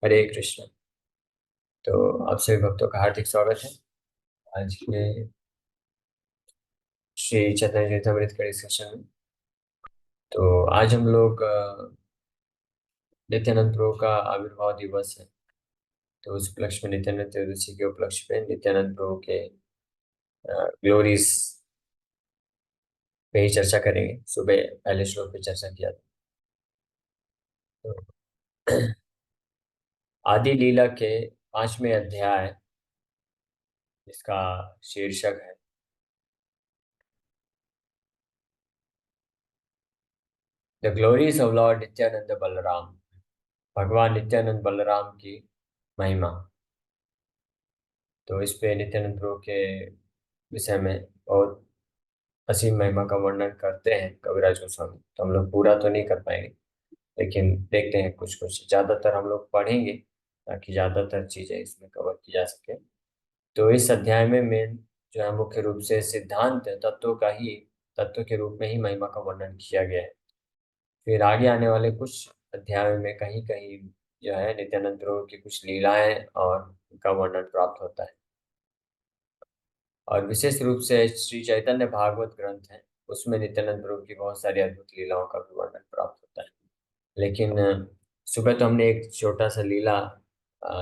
हरे कृष्ण। तो आप सभी भक्तों का हार्दिक स्वागत है आज के श्री चैतन्य चरितमृत के डिस्कशन में। तो आज हम लोग नित्यानंद प्रभु का आविर्भाव दिवस है। तो उस उपलक्ष्य में नित्यानंद त्रयोदशी के उपलक्ष्य में नित्यानंद प्रभु के ग्लोरीज पे ही चर्चा करेंगे। सुबह पहले श्लोक पे चर्चा किया था। तो आदि लीला के 5वें अध्याय, इसका शीर्षक है the glories of lord Nityananda Balaram. भगवान नित्यानंद बलराम की महिमा। तो इस पे नित्यानंद प्रभु के विषय में बहुत असीम महिमा का वर्णन करते हैं कविराज गोस्वामी। तो हम लोग पूरा तो नहीं कर पाएंगे, लेकिन देखते हैं कुछ कुछ। ज्यादातर हम लोग पढ़ेंगे ताकि ज्यादातर चीजें इसमें कवर की जा सके। तो इस अध्याय में मेन जो है मुख्य रूप से सिद्धांत तत्वों का ही तत्व के रूप में ही महिमा का वर्णन किया गया है। फिर आगे आने वाले कुछ अध्यायों में कहीं कहीं जो है नित्यानंद प्रभु की कुछ लीलाएं और उनका वर्णन प्राप्त होता है। और विशेष रूप से श्री चैतन्य भागवत ग्रंथ है, उसमें नित्यानंद प्रभु की बहुत सारी अद्भुत लीलाओं का भी वर्णन प्राप्त होता है। लेकिन सुबह तो हमने एक छोटा सा लीला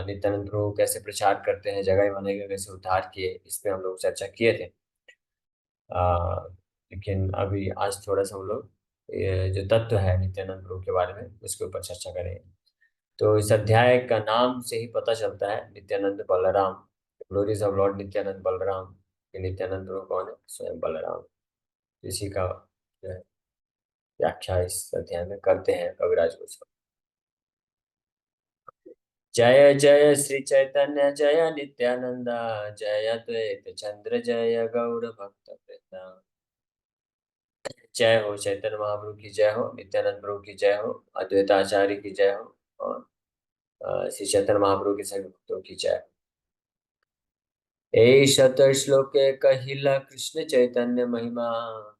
नित्यानंद प्रभु कैसे प्रचार करते हैं, जगह बनेगा कैसे उद्धार किए, इस पे हम लोग चर्चा किए थे। अ, लेकिन अभी आज थोड़ा सा हम लोग ये जो तत्व है नित्यानंद प्रभु के बारे में उसके ऊपर चर्चा करेंगे। तो इस अध्याय का नाम से ही पता चलता है Nityananda Balaram, glories of lord Nityananda Balaram. कि नित्यानंद प्रभु कौन है? स्वयं बलराम। इसी का जो है व्याख्या इस अध्याय में करते हैं कविराज गोस्वामी। जय जय श्री चैतन्य जय नित्यानंद, जय अद्वैत चंद्र जय गौर भक्त वृंदा। जय हो चैतन्य महाप्रभु की जय हो, नित्यानंद प्रभु की जय हो, अद्वैत आचार्य की जय हो, और श्री चैतन्य महाप्रभु के सभी भक्तों की जय हो। ए शत श्लोके कहिला कृष्ण चैतन्य महिमा,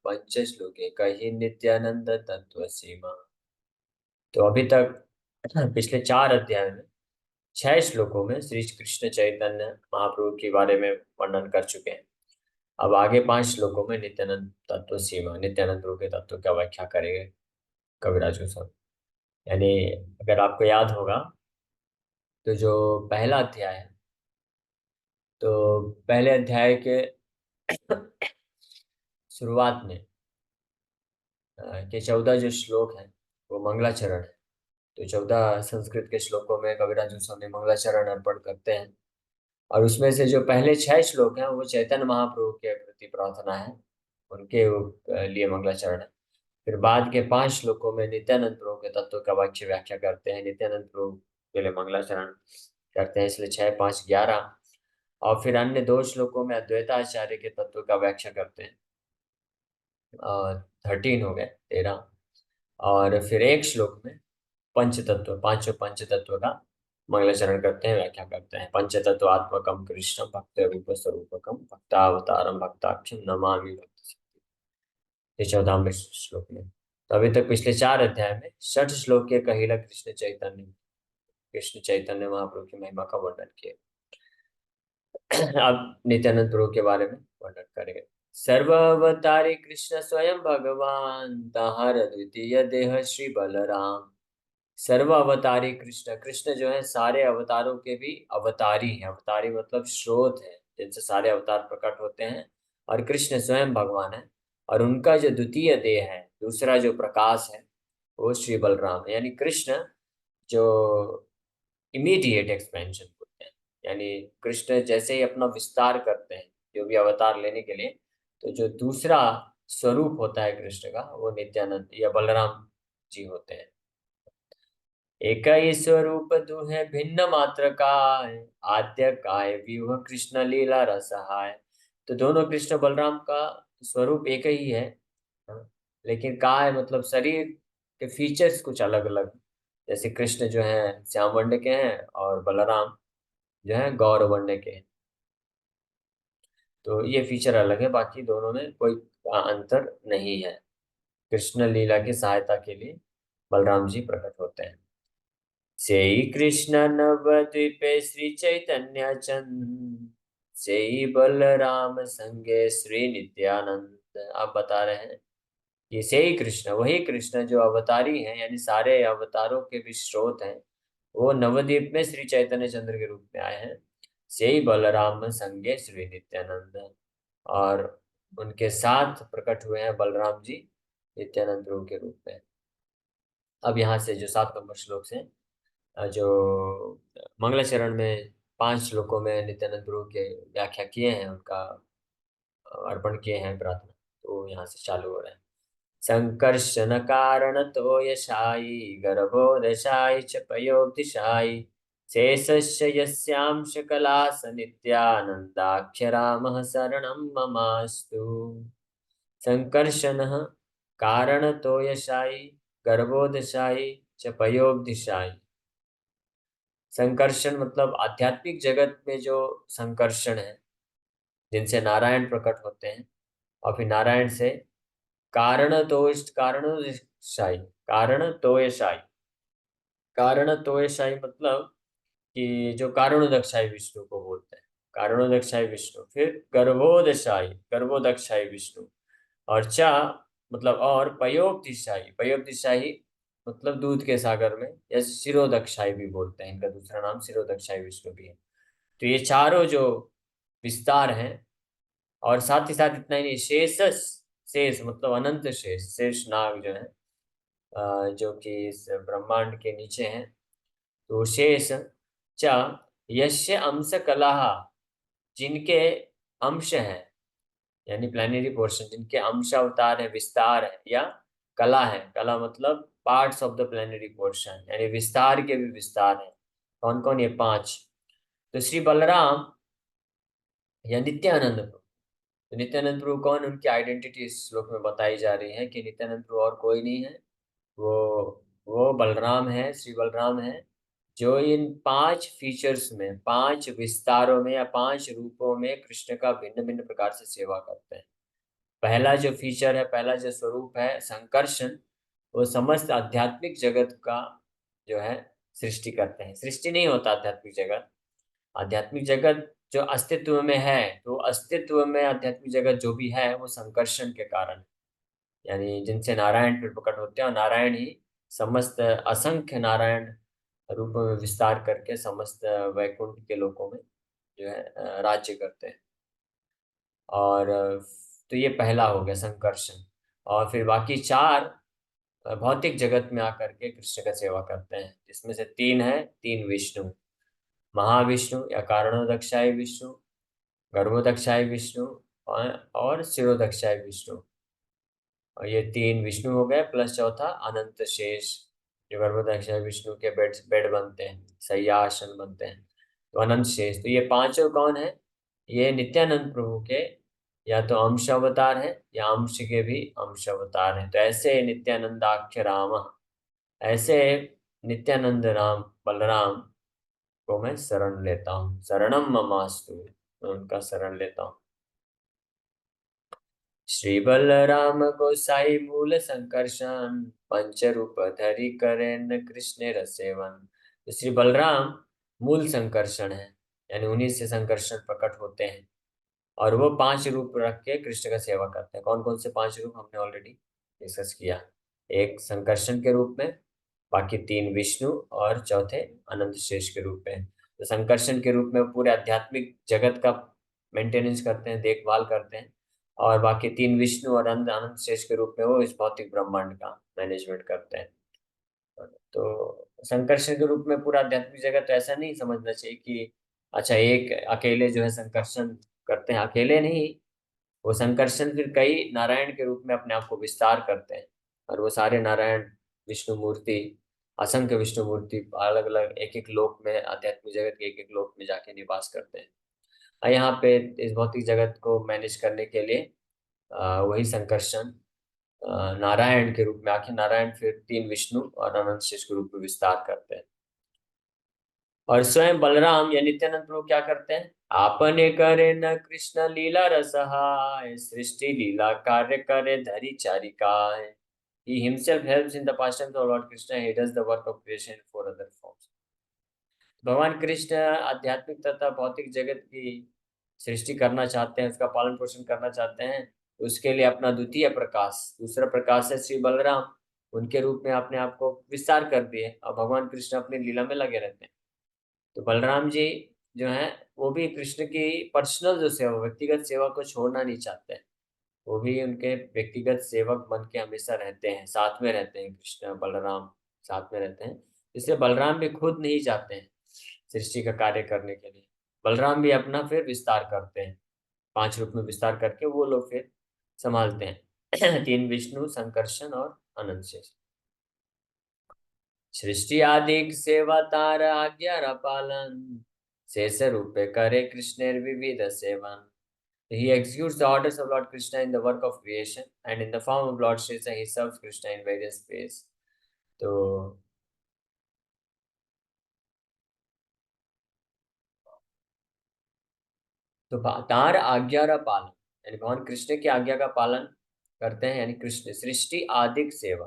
पंच श्लोके कही नित्यानंद तत्व सीमा। तो अभी तक पिछले 4 अध्याय में 6 श्लोकों में श्री कृष्ण चैतन्य महाप्रभु के बारे में वर्णन कर चुके हैं। अब आगे 5 श्लोकों में नित्यानंद तत्व सीमा, नित्यानंद प्रभु के तत्व का व्याख्या करेंगे कविराज गोस्वामी। यानी अगर आपको याद होगा तो जो पहला अध्याय है, तो पहले अध्याय के शुरुआत में के 14 जो श्लोक हैं वो मंगलाचरण है। तो 14 संस्कृत के श्लोकों में कविराज गोस्वामी मंगलाचरण अर्पण करते हैं। और उसमें से जो पहले 6 श्लोक हैं वो चैतन्य महाप्रभु के प्रति प्रार्थना है, उनके लिए मंगलाचरण है। फिर बाद के 5 श्लोकों में नित्यानंद प्रभु के तत्व का वाक्य व्याख्या करते हैं, नित्यानंद प्रभु के लिए मंगलाचरण करते हैं, इसलिए 6 5 11। और फिर अन्य 2 श्लोकों में अद्वैताचार्य के तत्व का व्याख्या करते हैं, 13 हो गए, 13। और फिर एक श्लोक में पंच तत्व, पांचों पंच तत्व का मंगलाचरण करते हैं, व्याख्या करते हैं। पंच तत्वात्मकम कृष्ण भक्त रूप स्वरूपकम भक्तावतारम भक्ताख्यम नमामि भक्त। ये 14वें श्लोक में। तो अभी तक पिछले 4 अध्याय में 6 श्लोक के कहिला कृष्ण चैतन्य महाप्रभु की महिमा का वर्णन किया। अब नित्यानंद प्रभु के बारे में वर्णन करेंगे। सर्वावतारी कृष्ण स्वयं भगवान, तहार द्वितीय देह श्री बलराम। सर्वावतारी कृष्ण, कृष्ण जो है सारे अवतारों के भी अवतारी हैं। अवतारी मतलब स्रोत है जिनसे सारे अवतार प्रकट होते हैं। और कृष्ण स्वयं भगवान है। और उनका जो द्वितीय देह है, दूसरा जो प्रकाश है, वो श्री बलराम है। यानी कृष्ण जो इमीडिएट एक्सपेंशन होते हैं, यानी कृष्ण जैसे ही अपना विस्तार करते हैं जो भी अवतार लेने के लिए, तो जो दूसरा स्वरूप होता है कृष्ण का वो नित्यानंद या बलराम जी होते हैं। एक ही स्वरूप दुहे भिन्न मात्र काय, आद्य काय व्यूह कृष्ण लीला रसहाय। तो दोनों कृष्ण बलराम का स्वरूप एक ही है, हाँ, लेकिन काय मतलब शरीर के फीचर्स कुछ अलग अलग। जैसे कृष्ण जो है श्याम वर्ण के हैं और बलराम जो है गौर वर्ण के हैं। तो ये फीचर अलग है, बाकी दोनों में कोई अंतर नहीं है। कृष्ण लीला की सहायता के लिए बलराम जी प्रकट होते हैं। सेई कृष्ण नवद्वीपे श्री चैतन्य चंद, सेई बलराम संगे श्री नित्यानंद। आप बता रहे हैं कि सेई कृष्ण, वही कृष्ण जो अवतारी हैं, यानी सारे अवतारों के भी स्रोत हैं, वो नवद्वीप में श्री चैतन्य चंद्र के रूप में आए हैं। सेई बलराम संगे श्री नित्यानंद, और उनके साथ प्रकट हुए हैं बलराम जी नित्यानंद प्रभु के रूप में। अब यहाँ से जो 7 नंबर श्लोक से जो मंगलाचरण में 5 श्लोकों में नित्यानंद प्रभु के व्याख्या किए हैं, उनका अर्पण किए हैं प्रार्थना, तो यहाँ से चालू हो रहा है। संकर्षण कारण तो यशाई, गर्भोदशाई च पयोधिशाई, शेषस्य यस्यांश कलास नित्यानन्दाख्यरामः शरणं ममास्तु। संकर्षण कारण तो यशाई, गर्भोदशाई च पयोधिशाई। संकर्षण मतलब आध्यात्मिक जगत में जो संकर्षण है, जिनसे नारायण प्रकट होते हैं, और फिर नारायण से कारणतोषाई, कारणतोयशाई, कारणतोयशाई मतलब कि जो कारणोदकशाई विष्णु को बोलते हैं, कारणोदकशाई विष्णु। फिर गर्भोदशाई, गर्भोदकशाई विष्णु। और चा मतलब और, पयोक्तिशाही, पयोक्तिशाही मतलब दूध के सागर में, या शिरोदकशाई भी बोलते हैं, इनका दूसरा नाम शिरोदकशाई विष्णु भी है। तो ये चारों जो विस्तार हैं, और साथ ही साथ इतना ही नहीं, शेषस, शेष मतलब अनंत शेष, शेष नाग जो है, जो कि इस ब्रह्मांड के नीचे हैं। तो शेष च यस्य अंश कलाह, जिनके अंश हैं, यानी प्लानिटरी पोर्शन, जिनके अंश अवतार है, विस्तार है, या कला है, कला मतलब parts of the planetary portion, यानी विस्तार के भी विस्तार है। कौन कौन? ये 5। तो श्री बलराम या नित्यानंद प्रभु। तो नित्यानंद प्रभु कौन? उनकी आइडेंटिटी इस श्लोक में बताई जा रही है कि नित्यानंद प्रभु और कोई नहीं है, वो वो बलराम है, श्री बलराम है, जो इन 5 फीचर्स में, 5 विस्तारों में या 5 रूपों में कृष्ण का भिन्न भिन्न प्रकार से सेवा करते हैं। पहला जो फीचर है, पहला जो स्वरूप है संकर्षण, वो समस्त आध्यात्मिक जगत का जो है सृष्टि करते हैं। सृष्टि नहीं होता आध्यात्मिक जगत, आध्यात्मिक जगत जो अस्तित्व में है, तो अस्तित्व में आध्यात्मिक जगत जो भी है वो संकर्षण के कारण, यानी जिनसे नारायण फिर प्रकट होते हैं, और नारायण ही समस्त असंख्य नारायण रूपों में विस्तार करके समस्त वैकुंठ के लोकों में जो है राज्य करते हैं। और तो ये पहला हो गया संकर्षण। और फिर बाकी 4 भौतिक जगत में आकर के कृष्ण का सेवा करते हैं, जिसमें से 3 है, 3 विष्णु, महाविष्णु या कारणोदक्षाय विष्णु, गर्भोदक्षाय विष्णु, और शिरोदक्षाय विष्णु। और ये 3 विष्णु हो गए, प्लस चौथा अनंत शेष, जो गर्भोदक्षाय विष्णु के बेड बेड बनते हैं, शय्यासन बनते हैं, तो अनंत शेष। तो ये पांचों कौन है? ये नित्यानंद प्रभु के या तो अंश अवतार है, या अंश के भी अंश अवतार हैं। तो ऐसे नित्यानंदाख्य राम, ऐसे नित्यानंद राम बलराम को मैं शरण लेता हूँ, शरणम ममास्तु, मैं उनका शरण लेता हूँ। श्री बलराम गोसाई मूल संकर्षण, पंच रूप धरि करेन कृष्ण रसेवन। तो श्री बलराम मूल संकर्षण है, यानी उन्हीं से संकर्षण प्रकट होते हैं, और वो 5 रूप रख के कृष्ण का सेवा करते हैं। कौन कौन से 5 रूप हमने ऑलरेडी डिस्कस किया। एक संकर्षण के रूप में, बाकी 3 विष्णु, और चौथे अनंत शेष के रूप में। तो संकर्षण के रूप में पूरे आध्यात्मिक जगत का मेंटेनेंस करते हैं, देखभाल करते हैं, और बाकी 3 विष्णु और अनंत शेष के रूप में वो इस भौतिक ब्रह्मांड का मैनेजमेंट करते हैं। तो संकर्षण के रूप में पूरा आध्यात्मिक जगत, तो ऐसा नहीं समझना चाहिए कि अच्छा एक अकेले जो है संकर्षण करते हैं, अकेले नहीं, वो संकर्षण फिर कई नारायण के रूप में अपने आप को विस्तार करते हैं, और वो सारे नारायण विष्णु मूर्ति, असंख्य विष्णु मूर्ति अलग अलग एक एक लोक में, आध्यात्मिक जगत के एक एक लोक में जाके निवास करते हैं। और यहाँ पे इस भौतिक जगत को मैनेज करने के लिए वही संकर्षण नारायण के रूप में आके, नारायण फिर 3 विष्णु और अनंत शेष के रूप में विस्तार करते हैं। और स्वयं बलराम या नित्यानंद प्रभु क्या करते हैं? आपने करे न कृष्ण लीला रसहाय, सृष्टि लीला कार्य करे धरी चारिकाय। He himself helps in the pastimes of Lord Krishna. He does the work of creation in 4 other forms. भगवान कृष्ण आध्यात्मिक तथा भौतिक जगत की सृष्टि करना चाहते हैं, उसका पालन पोषण करना चाहते हैं। उसके लिए अपना द्वितीय प्रकाश, दूसरा प्रकाश है श्री बलराम, उनके रूप में अपने आप को विस्तार कर दिए और भगवान कृष्ण अपनी लीला में लगे रहते हैं। तो बलराम जी जो हैं वो भी कृष्ण की पर्सनल जो सेवा, व्यक्तिगत सेवा को छोड़ना नहीं चाहते हैं। वो भी उनके व्यक्तिगत सेवक बन के हमेशा रहते हैं, साथ में रहते हैं, कृष्ण बलराम साथ में रहते हैं। इसलिए बलराम भी खुद नहीं जाते हैं सृष्टि का कार्य करने के लिए, बलराम भी अपना फिर विस्तार करते हैं, 5 रूप में विस्तार करके वो लोग फिर संभालते हैं। तीन विष्णु, संकर्षण और अनंत शेष। सृष्टि आदि सेवा तार आज्ञा पालन, शेष रूपे करे कृष्णेर विविध seven. He executes the orders of Lord Krishna in the work of creation, and in the form of Lord Shiva, he serves Krishna in various ways. तो तार आज्ञा का पालन, यानी भगवान कृष्ण की आज्ञा का पालन करते हैं, यानी कृष्ण सृष्टि आदिक सेवा,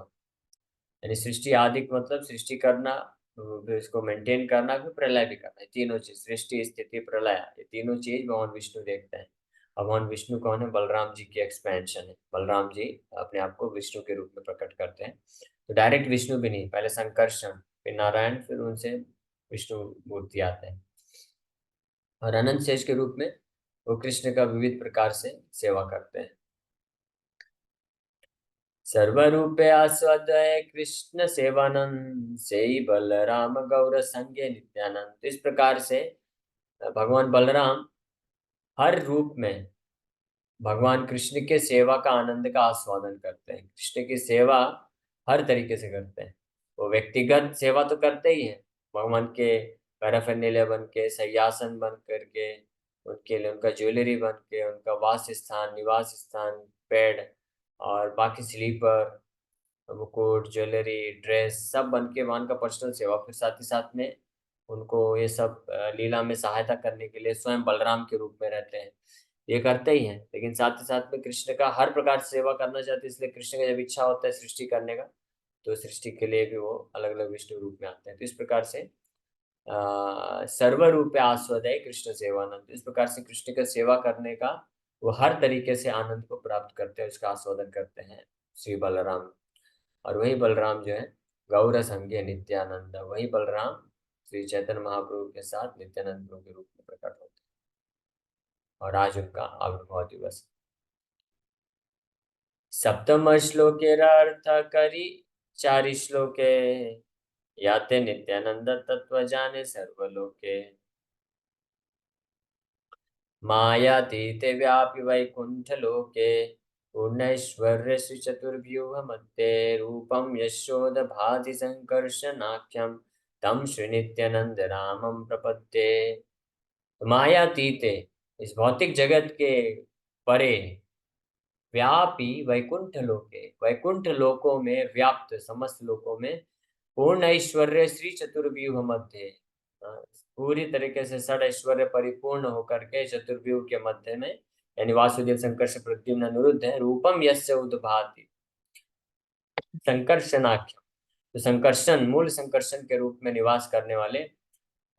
यानी सृष्टि आदिक मतलब सृष्टि करना, फिर इसको मेंटेन करना, फिर प्रलय भी करना है। तीनों चीज, सृष्टि स्थिति प्रलय, ये तीनों चीज भगवान विष्णु देखते हैं। भगवान विष्णु कौन है? बलराम जी की एक्सपेंशन है। बलराम जी अपने आप को विष्णु के रूप में प्रकट करते हैं। तो डायरेक्ट विष्णु भी नहीं, पहले संकर्षण, फिर नारायण, फिर उनसे विष्णु मूर्ति आते हैं। और अनंत शेष के रूप में वो कृष्ण का विविध प्रकार से सेवा करते हैं। सर्वरूपे आस्वादय कृष्ण सेवानंद, से ही बलराम गौर संगे नित्यानंद। तो इस प्रकार से भगवान बलराम हर रूप में भगवान कृष्ण के सेवा का आनंद का आस्वादन करते हैं। कृष्ण की सेवा हर तरीके से करते हैं। वो व्यक्तिगत सेवा तो करते ही हैं, भगवान के पैराफर्नेलिया बन के, सयासन बन करके, उनके लिए उनका ज्वेलरी बन के, उनका वास स्थान, निवास स्थान, बेड और बाकी स्लीपर, मुकुट, ज्वेलरी, ड्रेस, सब बन के भगवान का पर्सनल सेवा। फिर साथ ही साथ में उनको ये सब लीला में सहायता करने के लिए स्वयं बलराम के रूप में रहते हैं। ये करते ही हैं, लेकिन साथ ही साथ में कृष्ण का हर प्रकार से सेवा करना चाहते हैं। इसलिए कृष्ण का जब इच्छा होता है सृष्टि करने का, तो सृष्टि के लिए भी वो अलग अलग विष्णु रूप में आते हैं। तो इस प्रकार से सर्व रूप आस्वाद है कृष्ण सेवानंद। इस प्रकार से कृष्ण का सेवा करने का वो हर तरीके से आनंद को प्राप्त करते हैं, उसका आस्वादन करते हैं श्री बलराम। और वही बलराम जो है गौर संज्ञ नित्यानंद, वही बलराम श्री चैतन्य महाप्रभु के साथ नित्यानंद प्रभु के रूप में प्रकट होते हैं। और आज उनका आविर्भाव दिवस। सप्तम श्लोके अर्थ करी, चारि श्लोके याते नित्यानंद तत्व जाने सर्वलोके। मायातीते व्यापि वैकुंठ लोके, पूर्णैश्वर्य श्री चतुर्व्यूह मध्ये, रूपम यशोद भाति संकर्षणाख्यम, तम श्री नित्यानंद रामम प्रपद्ये। मायातीते, इस भौतिक जगत के परे, व्यापी वैकुंठ लोके, वैकुंठ लोकों में व्याप्त, समस्त लोकों में, पूर्ण ऐश्वर्य श्री चतुर्व्यूह मध्य, पूरी तरीके से षड ऐश्वर्य परिपूर्ण होकर के चतुर्व्यूह के मध्य में, यानी वासुदेव, संकर्ष, प्रद्युम्न, अनिरुद्ध है। रूपम यस्य उद्भाति संकर्षणाख्य, तो संकर्षण, मूल संकर्षण के रूप में निवास करने वाले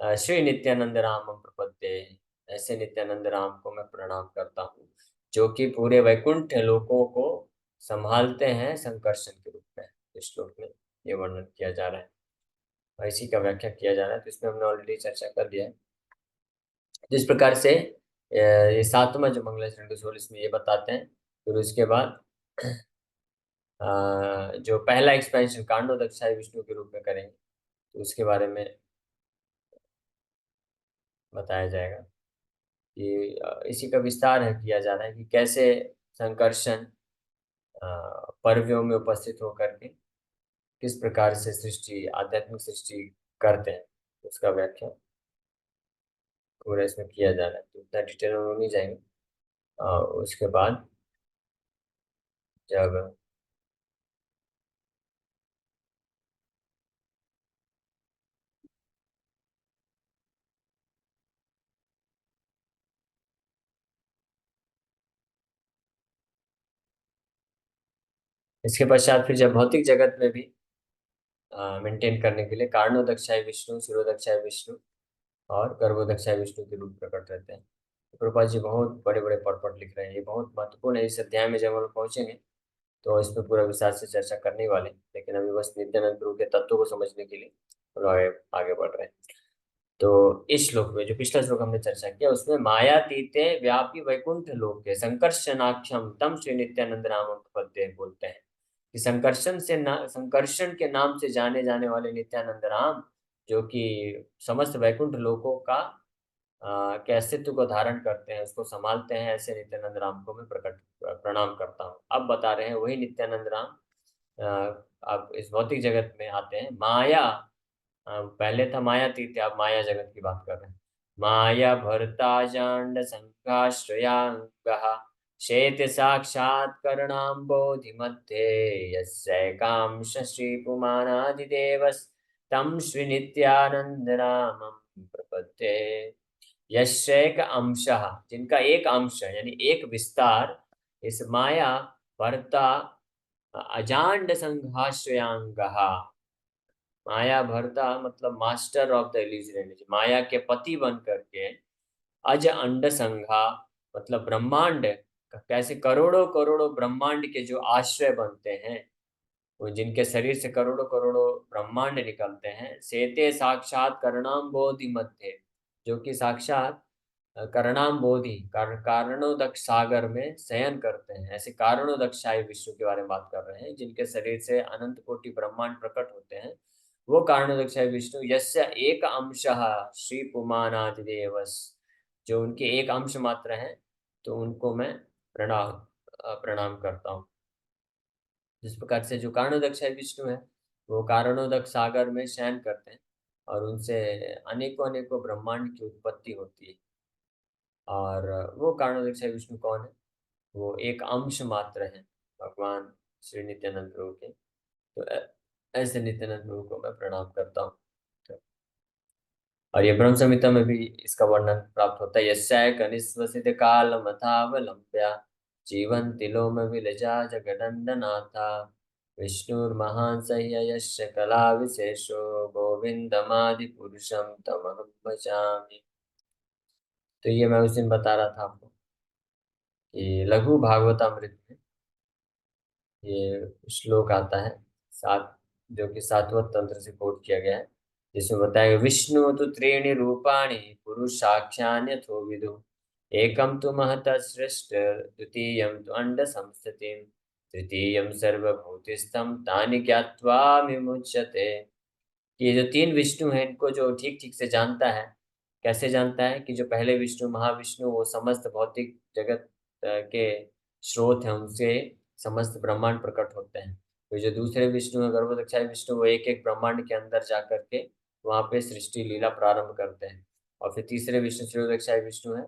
श्री नित्यानंद राम प्रपद्ये, ऐसे नित्यानंद राम को मैं प्रणाम करता हूँ, जो कि पूरे वैकुंठ लोकों को संभालते हैं संकर्षण के रूप में। इस श्लोक में ये वर्णन किया जा रहा है और इसी का व्याख्या किया जा रहा है। तो इसमें हमने ऑलरेडी चर्चा कर दिया है। जिस प्रकार से ये सातवां जो मंगलाचरण के 16 इसमें ये बताते हैं। फिर उसके बाद जो पहला एक्सपेंशन कांडोदक्षाय विष्णु के रूप में करेंगे, तो उसके बारे में बताया जाएगा कि इसी का विस्तार है किया जा रहा है कि कैसे संकर्षण पर्वों में उपस्थित होकर के किस प्रकार से सृष्टि, आध्यात्मिक सृष्टि करते हैं, उसका व्याख्या पूरा इसमें किया जा रहा है। तो उतना डिटेल में नहीं जाएंगे। उसके बाद जब इसके पश्चात फिर जब भौतिक जगत में भी मेंटेन करने के लिए कारणोदक्षाय विष्णु, शिरोदक्षाय विष्णु, और गर्भोदक्षाय विष्णु के रूप प्रकट रहते हैं। तो प्रभुपाद जी बहुत बड़े बड़े पढ़ लिख रहे हैं, ये बहुत महत्वपूर्ण है। इस अध्याय में जब हम लोग पहुंचेंगे तो इस पर पूरा विस्तार से चर्चा करने वाले हैं। लेकिन अभी बस नित्यानंद प्रभु के तत्व को समझने के लिए हम लोग आगे आगे बढ़ रहे हैं। तो इस श्लोक में जो पिछला श्लोक हमने चर्चा किया उसमें मायातीते व्यापी वैकुंठ लोके संकर्षणाक्षम तम श्री नित्यानंद नाम पद्य बोलते हैं कि संकर्षण के नाम से जाने जाने वाले नित्यानंद राम, जो कि समस्त वैकुंठ लोकों का के अस्तित्व को धारण करते हैं, उसको संभालते हैं, ऐसे नित्यानंद राम को मैं प्रकट प्रणाम करता हूँ। अब बता रहे हैं वही नित्यानंद राम अब इस भौतिक जगत में आते हैं। माया पहले था मायातीत, अब माया जगत की बात कर रहे हैं। माया भरता जांड संघाश्रयांगः शेत साक्षात्करणाम्बोधि मध्ये यस्यैकांश श्रीपुमानादिदेवस् तं श्री नित्यानंद नामं प्रपद्ये। यश्रैक अंशः, जिनका एक अंश है यानी एक विस्तार इस माया भरता अजांड संघाश्रयांगः। माया भरता मतलब master of the illusion energy, माया के पति बन करके अज अंड संघा मतलब ब्रह्मांड, कैसे करोड़ों करोड़ों ब्रह्मांड के जो आश्रय बनते हैं, वो जिनके शरीर से करोड़ों करोड़ों ब्रह्मांड निकलते हैं। सेते साक्षात करणाम बोधि मध्य, जो कि साक्षात करणाम बोधि कारणोदक सागर में शयन करते हैं। ऐसे कारणोदक्षाई विष्णु के बारे में बात कर रहे हैं, जिनके शरीर से अनंत कोटि ब्रह्मांड प्रकट होते हैं। वो कारणोदक्षाई विष्णु यस्य एक अंशः श्री पुमानादिदेवस, जो उनके एक अंश मात्र हैं, तो उनको मैं प्रणाम प्रणाम करता हूँ। जिस प्रकार से जो कारणोदक विष्णु है वो कारणोदक सागर में शयन करते हैं और उनसे अनेकों अनेकों ब्रह्मांड की उत्पत्ति होती है। और वो कारणोदक विष्णु कौन है? वो एक अंश मात्र है भगवान श्री नित्यानंद प्रभु के। तो ऐसे नित्यानंद प्रभु को मैं प्रणाम करता हूँ। और ये ब्रह्म संहिता में भी इसका वर्णन प्राप्त होता है। यस्याय कनिस्वसित काल मथावलंब्या जीवन तिलो में विलजा जगदंडनाथा विष्णुर्महान सह्य यस्य कला विशेषो गोविंदमादि पुरुषम तमहं भजामि। तो ये मैं उस दिन बता रहा था आपको कि लघु भागवतामृत में ये श्लोक आता है सात, जो कि सातवें तंत्र से कोट किया गया है, जिसमें बताया गया विष्णु तो त्रीणि रूपाणि पुरुषाख्यान्यथो विदु एकम तो महत सृष्ट द्वितीयम तो अंड संस्थितिम तृतीयम सर्वभूतिस्थम तानि ज्ञात्वा विमुच्यते। कि ये जो तीन विष्णु हैं इनको जो ठीक ठीक से जानता है, कैसे जानता है? कि जो पहले विष्णु महाविष्णु वो समस्त भौतिक जगत के स्रोत हैं, उनसे समस्त ब्रह्मांड प्रकट होते हैं। तो जो दूसरे विष्णु है गर्भोदक्षाय विष्णु, वो एक एक ब्रह्मांड के अंदर जा करके वहां पे सृष्टि लीला प्रारंभ करते हैं। और फिर तीसरे विष्णु श्रीदक्षाय विष्णु है,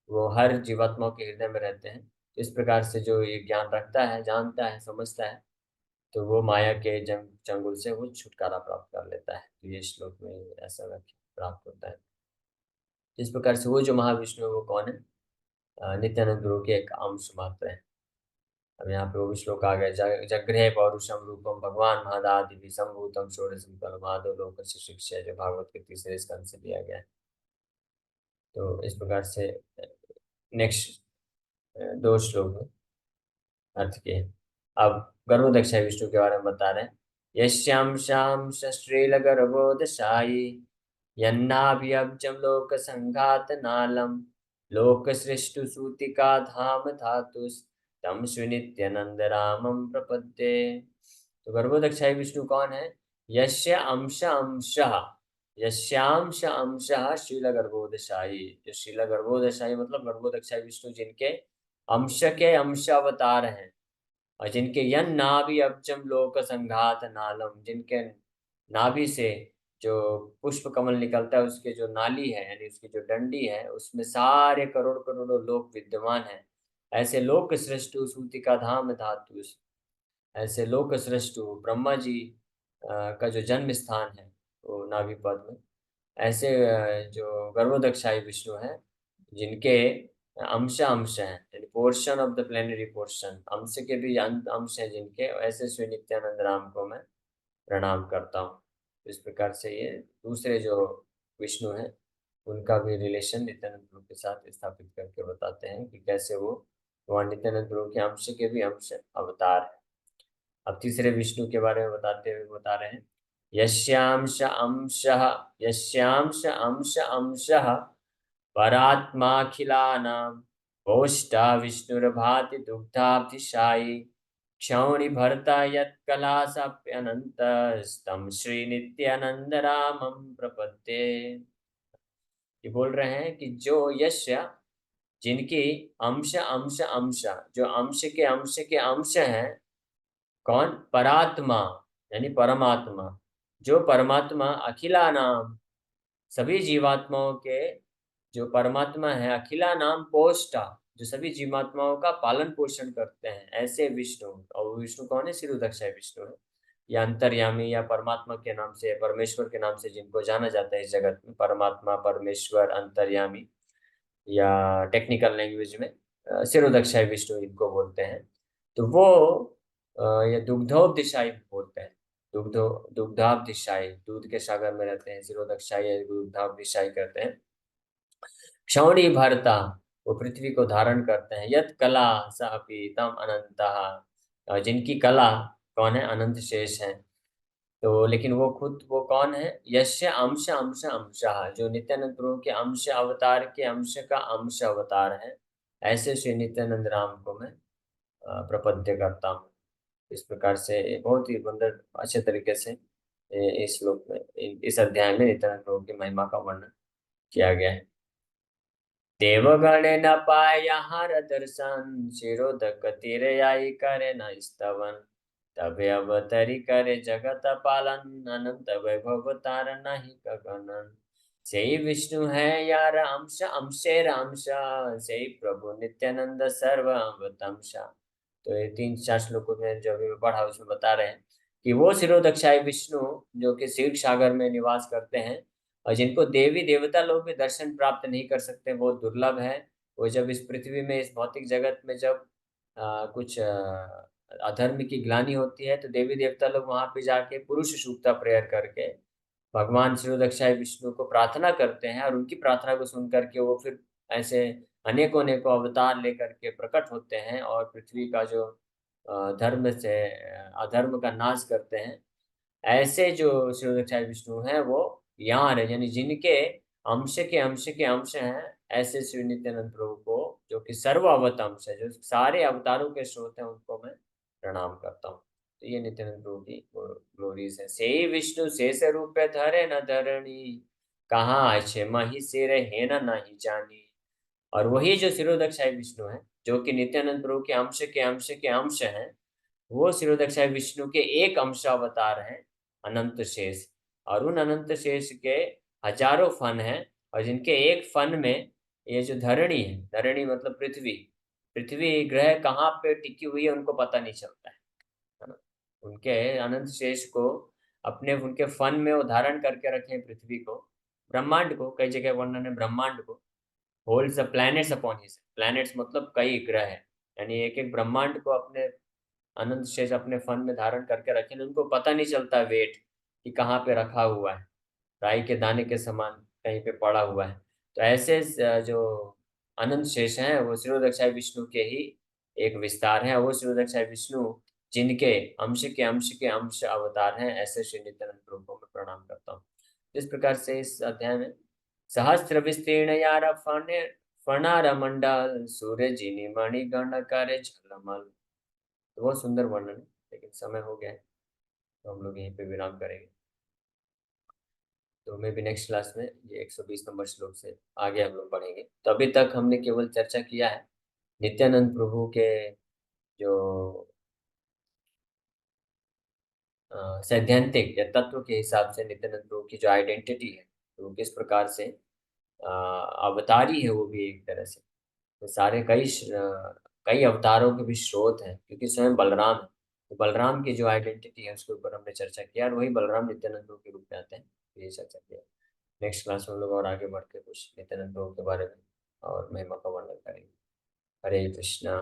वो हर जीवात्मा के हृदय में रहते हैं। इस प्रकार से जो ये ज्ञान रखता है, जानता है, समझता है, तो वो माया के चंगुल से वो छुटकारा प्राप्त कर लेता है। तो ये श्लोक में ऐसा व्याख्या प्राप्त होता है। इस प्रकार से वो जो महाविष्णु है वो कौन है? नित्यानंद गुरु के एक अंश मात्र है। अब यहाँ पे वो भी श्लोक आ गया, जगृहे पौरुषम रूपम भगवान महादादि संभूतम षोडशम परमादो लोक शिक्षा, जो भागवत के तीसरे स्कंद से दिया गया है। तो इस प्रकार से नेक्स्ट दो श्लोक में अर्थ के। अब गर्भोदक्ष विष्णु के बारे में बता रहे हैं। यश्याम श्याम श्रील गर्भोदशाई यन्नाभ्यब्जम लोक संघात नालम लोक सृष्टु सूतिका धाम धातुस तम सुनित्यानंद रामम प्रपद्ये। तो गर्भोदक्षाई विष्णु कौन है? यश्य अंश अंशः, यश्यांश अंशः शील गर्भोदशाई। जो शील गर्भोदशाई मतलब गर्भोदक्षाई विष्णु जिनके अंश के अंश अवतार हैं, और जिनके यन नाभि अब्जम लोक संघात नालम, जिनके नाभि से जो पुष्प कमल निकलता है उसके जो नाली है यानी उसकी जो डंडी है उसमें सारे करोड़ करोड़ों लोक विद्यमान है। ऐसे लोक सृष्टु सूतिका धाम धातु, ऐसे लोक सृष्टु ब्रह्मा जी का जो जन्म स्थान है वो नाभि पद में। ऐसे जो गर्भोदक्षाई विष्णु है जिनके अंश अंश हैं यानी portion of the plenary portion, अंश के भी अंश हैं जिनके, ऐसे श्री नित्यानंद राम को मैं प्रणाम करता हूँ। इस प्रकार से ये दूसरे जो विष्णु हैं उनका भी रिलेशन नित्यानंद प्रभु के साथ स्थापित करके बताते हैं कि कैसे वो वहाँ नित्यानंद प्रभु के अंश के भी अंश अवतार है। अब तीसरे विष्णु के बारे में बताते हुए बता रहे हैं, यस्यांश अंशः यस्यांश अंश अंशः परात्माखिलानां गोष्ठा विष्णुर्भाति दुग्धाब्धिशायी क्षौणिभर्ता यत्कलासाप्यनन्तस्तं श्रीनित्यानंद रामं प्रपद्ये। ये बोल रहे हैं कि जो यश्य, जिनकी अंश अंश अंश, जो अंश के अंश हैं, कौन? परात्मा यानी परमात्मा, जो परमात्मा अखिला नाम, सभी जीवात्माओं के जो परमात्मा है, अखिला नाम पोष्टा, जो सभी जीवात्माओं का पालन पोषण करते हैं, ऐसे विष्णु। और विष्णु कौन है? शिरोदक्षाय विष्णु है। या अंतर्यामी या परमात्मा के नाम से, परमेश्वर के नाम से जिनको जाना जाता है इस जगत में, परमात्मा, परमेश्वर, अंतर्यामी, या टेक्निकल लैंग्वेज में शिरोदक्षाय विष्णु इनको बोलते हैं। तो वो ये दुग्धोपदिशायी बोलते हैं। दुग्धाब्दिशायी, दूध के सागर में रहते हैं, शिरोदक्षायी दुग्धाब्दिशायी कहते हैं। क्षौणी भरता, वो पृथ्वी को धारण करते हैं। यत कला स अपि तम अनंतः, जिनकी कला कौन है? अनंत शेष है। तो लेकिन वो खुद वो कौन है? यश्य अंश अंश अंशः, जो नित्यानंद प्रभु के अंश अवतार के अंश का अंश अवतार है, ऐसे श्री नित्यानंद राम को मैं प्रपद्य करता हूँ। इस प्रकार से बहुत ही सुंदर अच्छे तरीके से इस श्लोक में, इस अध्याय में नित्यानंद प्रभु की महिमा का वर्णन किया गया है। देवगण न पाय हर दर्शन, शिरोधक तिरयाई करे न स्तवन, तबे अवतरी करे जगत पालन, अनंत वैभव तार नहीं गगनन। से विष्णु है यार अंश अंशेर अंश, से प्रभु नित्यानंद सर्व अवतंशा। तो ये 3-4 श्लोकों में जो अभी पढ़ा उसमें बता रहे हैं कि वो शिरोदक्षाय विष्णु जो कि क्षीर सागर में निवास करते हैं, और जिनको देवी देवता लोग भी दर्शन प्राप्त नहीं कर सकते, बहुत दुर्लभ है। वो जब इस पृथ्वी में, इस भौतिक जगत में जब कुछ अधर्म की ग्लानि होती है, तो देवी देवता लोग वहां पे जाके पुरुष सूक्ता प्रेयर करके भगवान शिरोदक्षाय विष्णु को प्रार्थना करते हैं, और उनकी प्रार्थना को सुन करके वो फिर ऐसे अनेकों अनेकों अवतार लेकर के प्रकट होते हैं, और पृथ्वी का जो धर्म से अधर्म का नाश करते हैं। ऐसे जो शिरोदक्षाय विष्णु हैं वो यहाँ रहे, यानी जिनके अंश के अंश के अंश हैं, ऐसे श्री नित्यानंद प्रभु को, जो कि सर्वावत अंश है, जो सारे अवतारों के स्रोत हैं, उनको मैं प्रणाम करता हूँ। तो ये नित्यानंद प्रभु की ग्लोरीज है। से विष्णु शेष रूप धरे न धरणी, कहाँ अच्छे मही सिर है न नहीं जानी। और वही जो शिरोदक्षाय विष्णु है, जो कि नित्यानंद प्रभु के अंश के अंश के अंश हैं, वो शिरोदक्षाय विष्णु के एक अंशावतार हैं, अनंत शेष। और उन अनंत शेष के हजारों फन हैं, और जिनके एक फन में ये जो धरणी है, धरणी मतलब पृथ्वी, पृथ्वी ग्रह कहाँ पे टिकी हुई है उनको पता नहीं चलता है ना। उनके अनंत शेष को अपने उनके फन में वो धारण करके रखे हैं, पृथ्वी को, ब्रह्मांड को, कई जगह वर्णन है ब्रह्मांड को, holds the planets upon his, planets मतलब कई ग्रह है, यानी एक एक ब्रह्मांड को अपने अनंत शेष अपने फन में धारण करके रखे, उनको पता नहीं चलता वेट कि कहाँ पे रखा हुआ है, राई के दाने के समान कहीं पे पड़ा हुआ है। तो ऐसे जो अनंत शेष हैं वो शिरोदक्षाय विष्णु के ही एक विस्तार है। वो शिरोदक्षाय विष्णु जिनके अंश के अंश के अंश अवतार हैं, ऐसे श्री नित्यानंद प्रभु को मैं प्रणाम करता हूँ। इस प्रकार से इस अध्याय में सहस्त्र विस्तीर्ण यार फणार मंडल, सूर्य जिनी मणिगण करे झलमल। तो बहुत सुंदर वर्णन है, लेकिन समय हो गया है, तो हम लोग यहीं पे विराम करेंगे। तो मैं भी नेक्स्ट क्लास में ये 120 नंबर श्लोक से आगे हम लोग पढ़ेंगे। तो अभी तक हमने केवल चर्चा किया है नित्यानंद प्रभु के जो सैद्धांतिक या तत्व के हिसाब से नित्यानंद प्रभु की जो आइडेंटिटी है, तो वो किस प्रकार से अवतारी है, वो भी एक तरह से, तो सारे कई अवतारों के भी स्रोत हैं, क्योंकि स्वयं बलराम है। तो बलराम की जो आइडेंटिटी है उसके ऊपर हमने चर्चा किया, और वही बलराम नित्यानंद प्रभु के रूप में आते हैं, तो ये चर्चा किया। नेक्स्ट क्लास में हम लोग और आगे बढ़ के कुछ नित्यानंद प्रभु के बारे में और महिमा का वर्णन करेंगे। हरे कृष्णा।